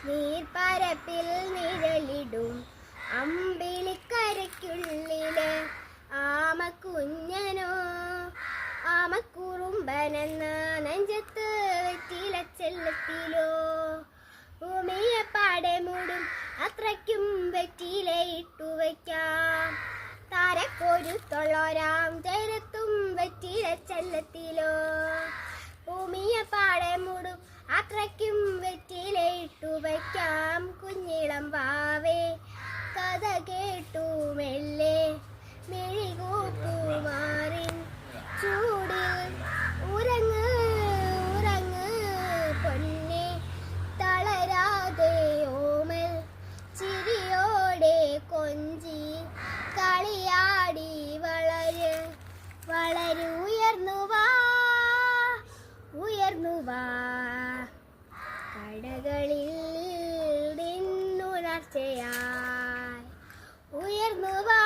നീർപ്പരപ്പിൽ നിഴലിടും അമ്പിളിക്കരയ്ക്കുള്ളില് ആമക്കുഞ്ഞനോ ആമക്കുറുമ്പനെന്ന നെഞ്ചത്ത് വെറ്റിലച്ചെല്ലത്തിലോ ഭൂമിയെ പാടെ മൂടും അത്രയ്ക്കും വെറ്റിലയിട്ടു വയ്ക്കാം താരക്കൊരുത്തുള്ളോരാം ചേരത്തും വെറ്റിലച്ചെല്ലത്തിലോ ഭൂമിയെ പാടെ മൂടും അത്രയ്ക്കും വെറ്റിലയിട്ടു വയ്ക്കാം കുഞ്ഞിളം വാവേ കഥ കേട്ടു മെല്ലെ മെഴികൂപ്പുമാറിൻ ചൂടിൽ ഉറങ്ങ് ഉറങ്ങ് പൊന്നെ തളരാതെ ഓമൽ ചിരിയോടെ കൊഞ്ചി കളിയാടി വളരുയർന്നു വാ കടകളിൽ നിന്നുണർച്ചയായി ഉയർന്നു വാ